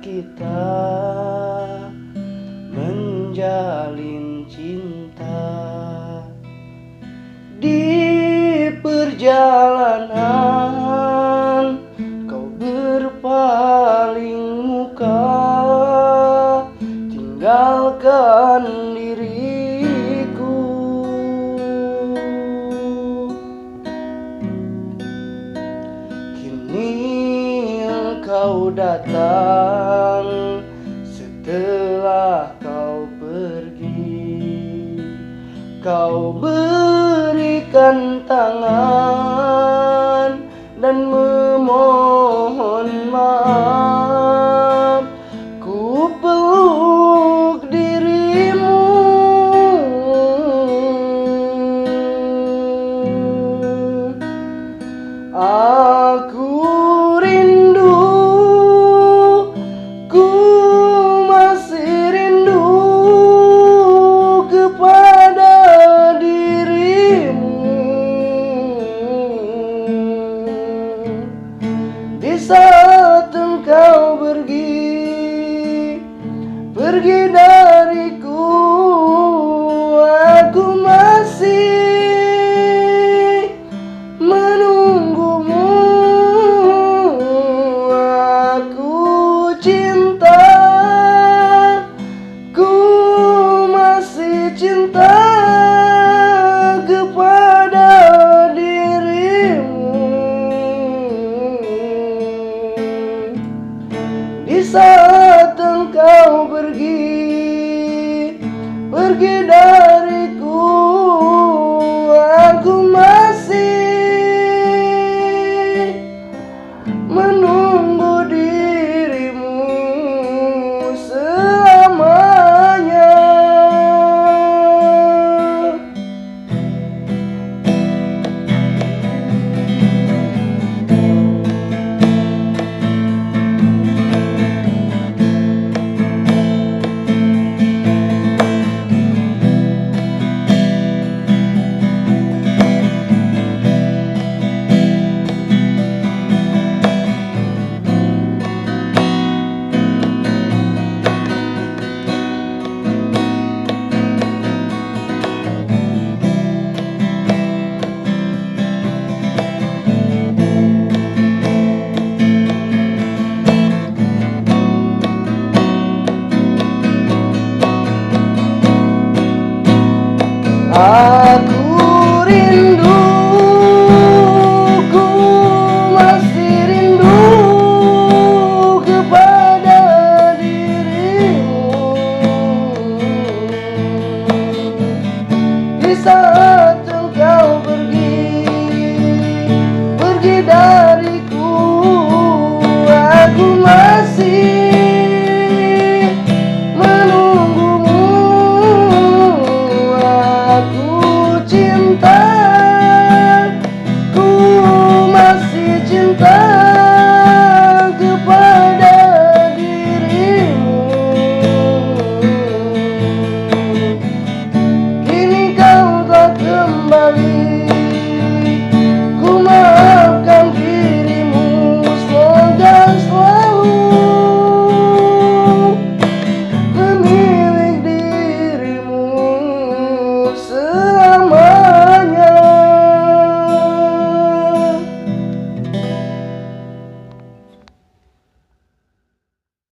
kita menjalin cinta. Di perjalanan kau berpaling muka, tinggalkan diriku. Kini engkau datang setelah kau pergi. Kau berikan tangan dan memohon maaf. Ku peluk dirimu, aku rindu, ku masih rindu kepada dirimu. Di saat engkau pergi dariku, aku masih menunggumu. Aku cinta, ku masih cinta kepada dirimu. Di saat engkau pergi dariku, aku masih menunggu dirimu selamanya. Aku rindu, ku masih rindu kepada dirimu. Di saat engkau pergi dariku, aku masih cinta kepada dirimu. Kini kau tak kembali, ku maafkan dirimu. Semoga selalu memilik dirimu.